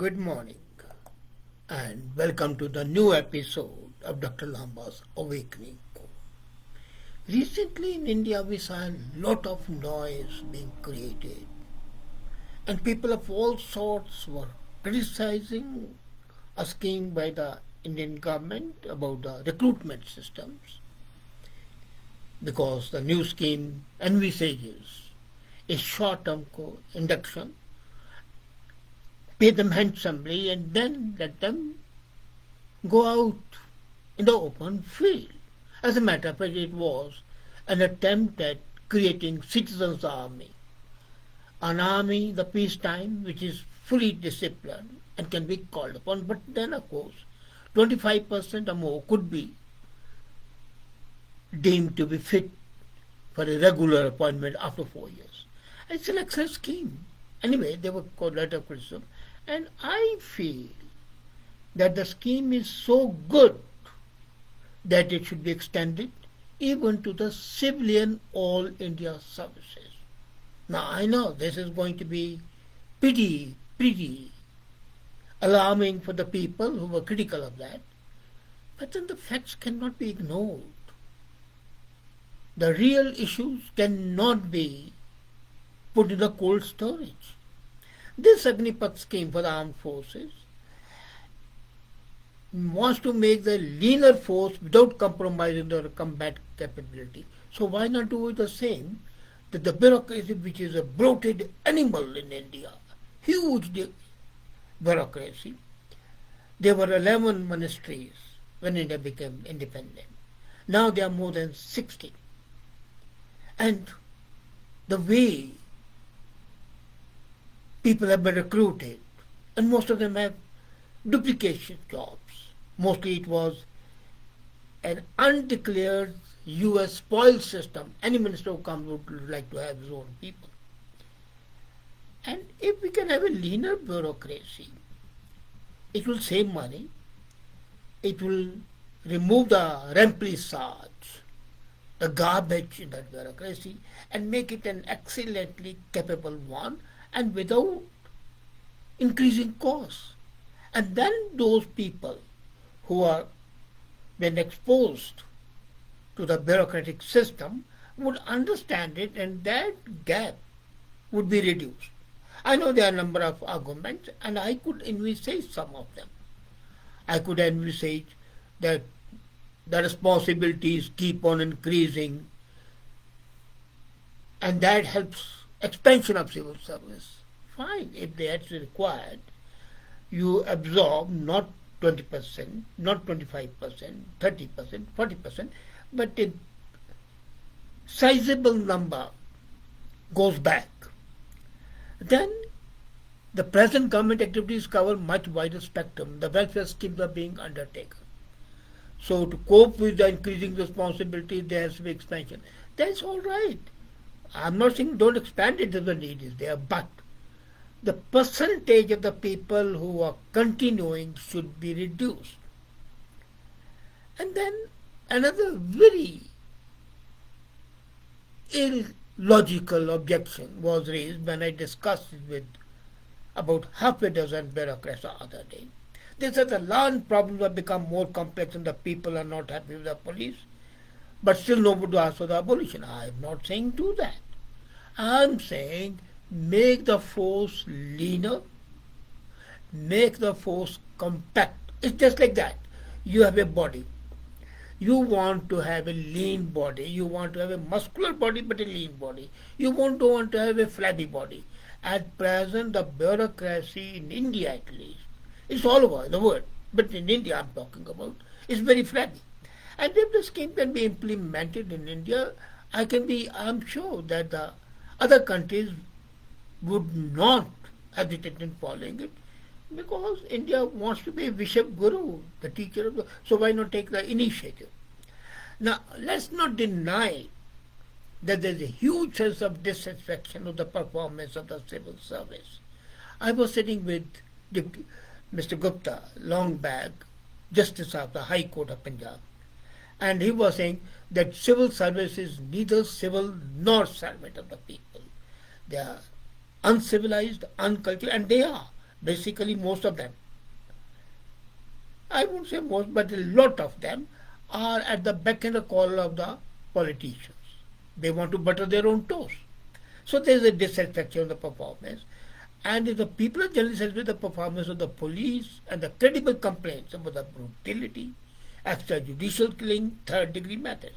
Good morning and welcome to the new episode of Dr. Lamba's Awakening. Recently in India we saw a lot of noise being created and people of all sorts were criticizing a scheme by the Indian government about the recruitment systems because the new scheme envisages a short-term induction, pay them handsomely and then let them go out in the open field. As a matter of fact, it was an attempt at creating citizens' army, an army, the peacetime, which is fully disciplined and can be called upon. But then, of course, 25% or more could be deemed to be fit for a regular appointment after 4 years. It's an excellent scheme. Anyway, they were called letter criticism. And I feel that the scheme is so good that it should be extended even to the civilian all India services. Now I know this is going to be pretty alarming for the people who were critical of that, but then the facts cannot be ignored. The real issues cannot be put in the cold storage. This Agnipath scheme for the armed forces wants to make the leaner force without compromising their combat capability. So why not do the same that the bureaucracy, which is a bloated animal in India, huge bureaucracy. There were 11 ministries when India became independent. Now there are more than 60. And the way people have been recruited, and most of them have duplication jobs. Mostly it was an undeclared US spoil system. Any minister who comes would like to have his own people. And if we can have a leaner bureaucracy, it will save money, it will remove the remplissage, the garbage in that bureaucracy, and make it an excellently capable one, and without increasing costs. And then those people who are been exposed to the bureaucratic system would understand it, and that gap would be reduced. I know there are a number of arguments, and I could envisage some of them. I could envisage that the responsibilities keep on increasing, and that helps expansion of civil service. Fine, if that's required, you absorb not 20%, not 25%, 30%, 40%, but a sizable number goes back. Then the present government activities cover much wider spectrum. The welfare schemes are being undertaken. So to cope with the increasing responsibility, there has to be expansion. That's all right. I'm not saying don't expand it if the need is there, but the percentage of the people who are continuing should be reduced. And then another very illogical objection was raised when I discussed it with about half a dozen bureaucrats the other day. They said the land problems have become more complex and the people are not happy with the police, but still nobody asks for the abolition. I am not saying do that. I am saying make the force leaner, make the force compact. It's just like that. You have a body. You want to have a lean body. You want to have a muscular body but a lean body. You won't want to have a flabby body. At present, the bureaucracy in India at least, it's all over the world, but in India I'm talking about, is very flabby. And if the scheme can be implemented in India, I'm sure that the other countries would not hesitate in following it, because India wants to be a Vishab Guru, the teacher of the... So why not take the initiative? Now, let's not deny that there's a huge sense of dissatisfaction with the performance of the civil service. I was sitting with Mr. Gupta long back, Justice of the High Court of Punjab, and he was saying that civil service is neither civil nor servant of the people. They are uncivilized, uncultured, and they are. basically most of them, I won't say most, but a lot of them are at the beck and call of the politicians. They want to butter their own toast. So there is a dissatisfaction of the performance. And if the people are generally satisfied with the performance of the police and the credible complaints about the brutality, extrajudicial killing, third degree matters.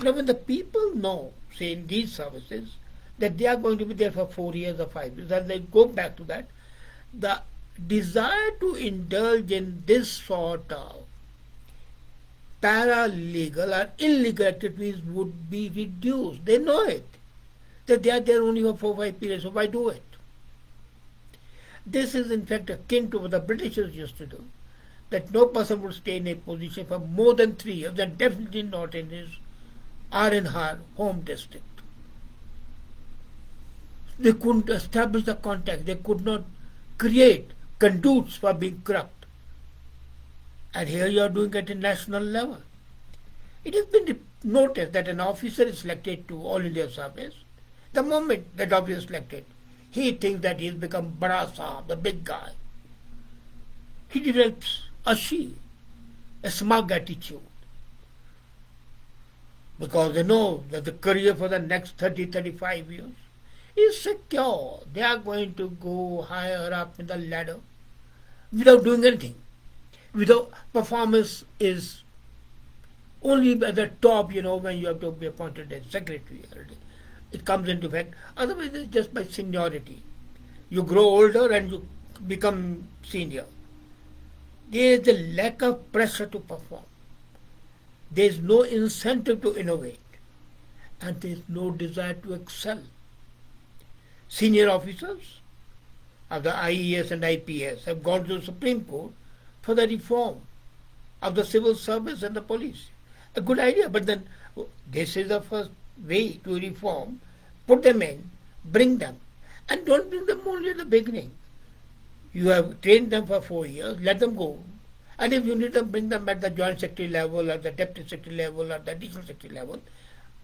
Now when the people know, say in these services, that they are going to be there for 4 years or 5 years, and they go back to that, the desire to indulge in this sort of paralegal or illegal activities would be reduced. They know it, that they are there only for 4 or 5 periods, so why do it? This is in fact akin to what the Britishers used to do, that no person would stay in a position for more than 3 years, and definitely not in his or in her home district. They couldn't establish the contact, they could not create conduits for being corrupt. And here you are doing it at national level. It has been noticed that an officer is selected to All India service. The moment that officer is selected, he thinks that he has become Bada Sahab, the big guy. He develops a smug attitude. Because they know that the career for the next 30-35 years is secure. They are going to go higher up in the ladder without doing anything. Without performance is only at the top, when you have to be appointed as secretary. It comes into effect. Otherwise, it's just by seniority. You grow older and you become senior. There is a lack of pressure to perform. There is no incentive to innovate. And there is no desire to excel. Senior officers of the IES and IPS have gone to the Supreme Court for the reform of the civil service and the police. A good idea, but then this is the first way to reform. Put them in, bring them, and don't bring them only at the beginning. You have trained them for 4 years, let them go. And if you need them, bring them at the joint secretary level, or the deputy secretary level, or the additional secretary level.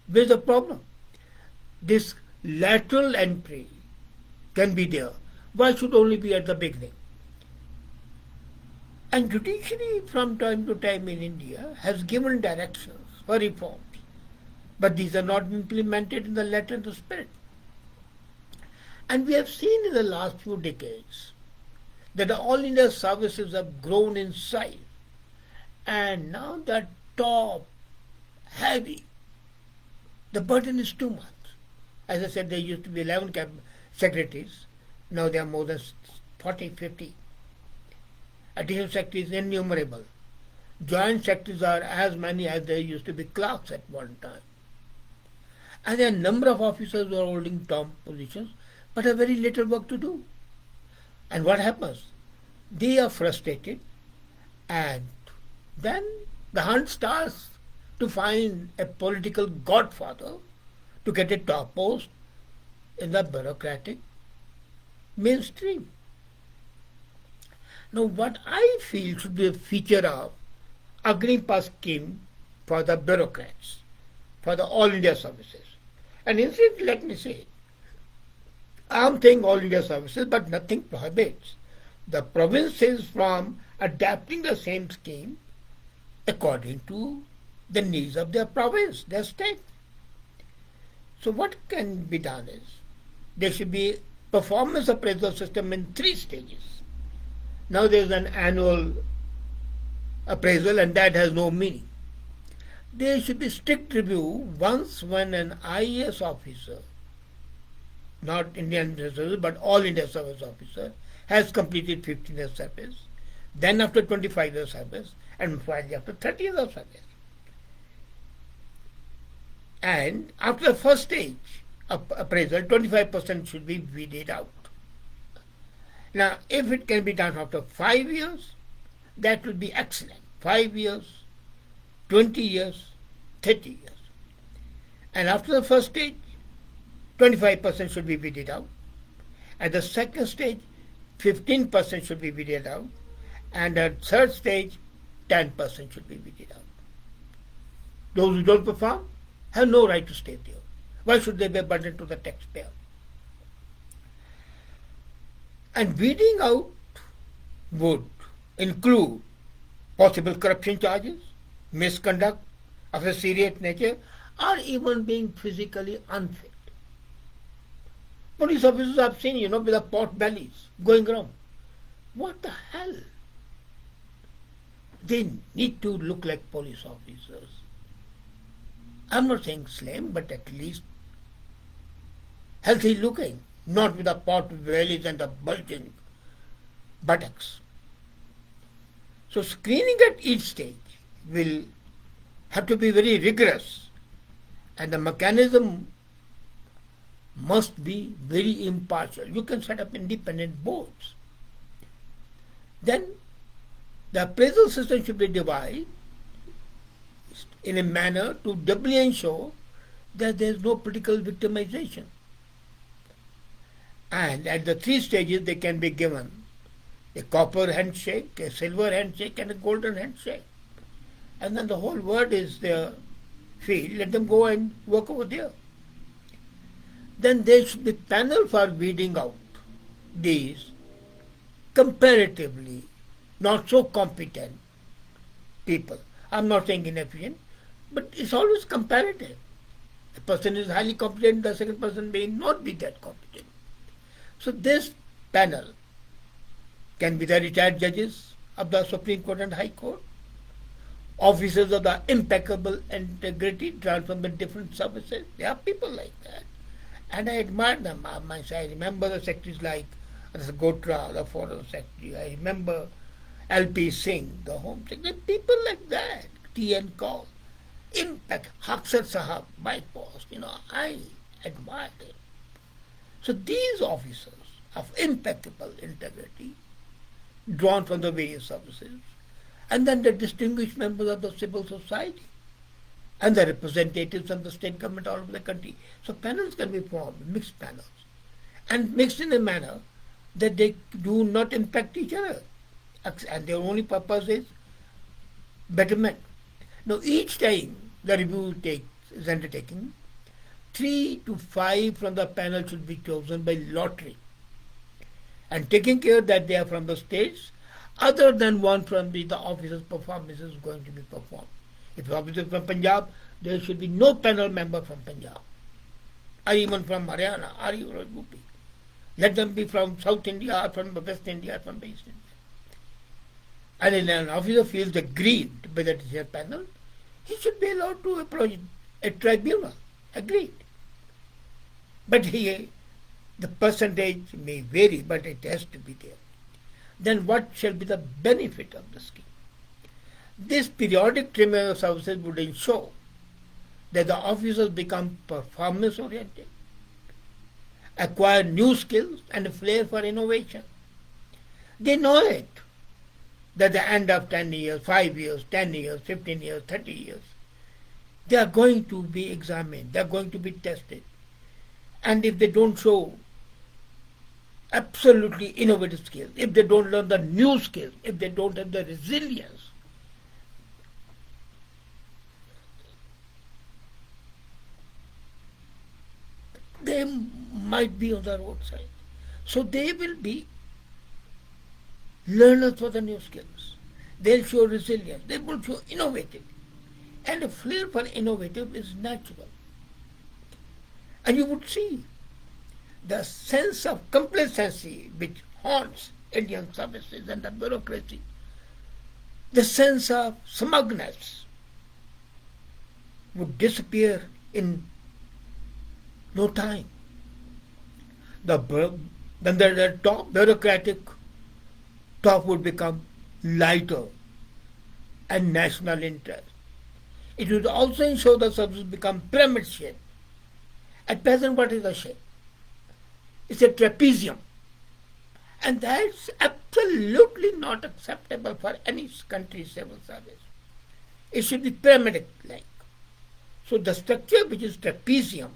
Where's the problem? This lateral entry can be there. Why should only be at the beginning? And judiciary from time to time in India has given directions for reforms, but these are not implemented in the letter and the spirit. And we have seen in the last few decades that the All India services have grown in size, and now they're top heavy. The burden is too much. As I said, there used to be 11 secretaries. Now there are more than 40, 50. Additional secretaries innumerable. Joint secretaries are as many as there used to be clerks at one time. And there are a number of officers who are holding top positions but have very little work to do. And what happens? They are frustrated, and then the hunt starts to find a political godfather to get a top post in the bureaucratic mainstream. Now, what I feel should be a feature of Agnipath scheme for the bureaucrats, for the All India services. And instead, let me say, I am saying All India services, but nothing prohibits the provinces from adapting the same scheme according to the needs of their province, their state. So what can be done is, there should be performance appraisal system in 3 stages. Now there is an annual appraisal, and that has no meaning. There should be strict review once when an IAS officer, not Indian Service but All India Service officer, has completed 15 years service, then after 25 years service, and finally after 30 years of service. And after the first stage of appraisal, 25% should be weeded out. Now, if it can be done after 5 years, that would be excellent. 5 years, 20 years, 30 years. And after the first stage, 25% should be weeded out. At the second stage, 15% should be weeded out. And at third stage, 10% should be weeded out. Those who don't perform have no right to stay there. Why should they be a burden to the taxpayer? And weeding out would include possible corruption charges, misconduct of a serious nature, or even being physically unfit. Police officers I've seen, with the pot bellies going around. What the hell? They need to look like police officers. I'm not saying slim, but at least healthy looking, not with the pot bellies and the bulging buttocks. So screening at each stage will have to be very rigorous, and the mechanism must be very impartial. You can set up independent boards. Then the appraisal system should be divided in a manner to doubly ensure that there is no political victimization. And at the three stages they can be given a copper handshake, a silver handshake, and a golden handshake. And then the whole world is their field. Let them go and work over there. Then there should be panel for weeding out these comparatively not so competent people. I'm not saying inefficient, but it's always comparative. A person is highly competent, the second person may not be that competent. So this panel can be the retired judges of the Supreme Court and High Court, officers of the impeccable integrity drawn from the different services. There are people like that. And I admire them. I remember the secretaries like Gotra, the Foreign Secretary. I remember L.P. Singh, the Home Secretary. People like that. T.N. Kaul. Impact. Haksar Sahab, my boss. I admire them. So these officers of impeccable integrity, drawn from the various services, and then the distinguished members of the civil society, and the representatives of the state government all over the country. So panels can be formed, mixed panels, and mixed in a manner that they do not impact each other, and their only purpose is betterment. Now each time the review is undertaken, 3 to 5 from the panel should be chosen by lottery, and taking care that they are from the states other than one from the officer's performance is going to be performed. If the officer is from Punjab, there should be no panel member from Punjab, or even from Haryana, or even UP. Let them be from South India, or from West India, or from East India. And if an officer feels aggrieved by the decision panel, he should be allowed to approach a tribunal. Agreed. But the percentage may vary, but it has to be there. Then what shall be the benefit of the scheme? This periodic trimming of services would ensure that the officers become performance-oriented, acquire new skills and a flair for innovation. They know it, that at the end of 10 years, 5 years, 10 years, 15 years, 30 years, they are going to be examined, they are going to be tested. And if they don't show absolutely innovative skills, if they don't learn the new skills, if they don't have the resilience, they might be on the roadside. So they will be learners for the new skills. They'll show resilience. They will show innovative. And a flair for innovative is natural. And you would see the sense of complacency which haunts Indian services and the bureaucracy, the sense of smugness would disappear in no time. The top bureaucratic top would become lighter and national interest. It would also ensure the services become pyramid shaped. At present, what is the shape? It's a trapezium. And that's absolutely not acceptable for any country's civil service. It should be pyramid-like. So the structure which is trapezium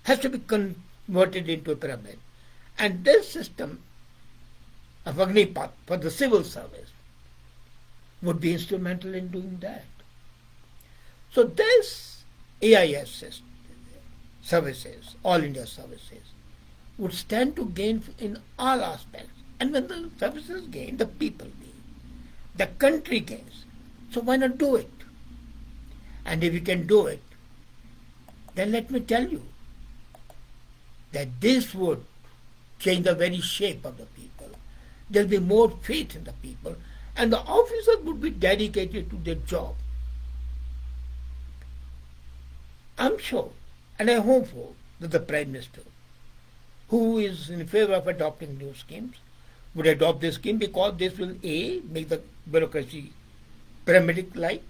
has to be converted into a pyramid. And this system of Agnipath for the civil service would be instrumental in doing that. So this AIS system, services, all India services, would stand to gain in all aspects, And when the services gain, the people gain. The country gains. So why not do it? And if you can do it, then let me tell you that this would change the very shape of the people. There will be more faith in the people, and the officers would be dedicated to their job. I'm sure, and I'm hopeful that the Prime Minister, who is in favor of adopting new schemes, would adopt this scheme because this will A, make the bureaucracy paramedic-like.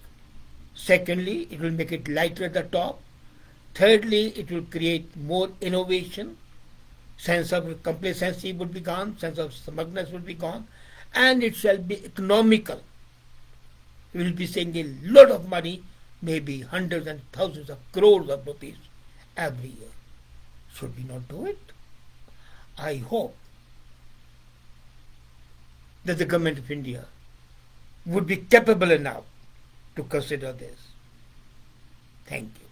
Secondly, it will make it lighter at the top. Thirdly, it will create more innovation. Sense of complacency would be gone, sense of smugness would be gone, and it shall be economical. We will be saving a lot of money, maybe hundreds and thousands of crores of rupees every year. Should we not do it? I hope that the government of India would be capable enough to consider this. Thank you.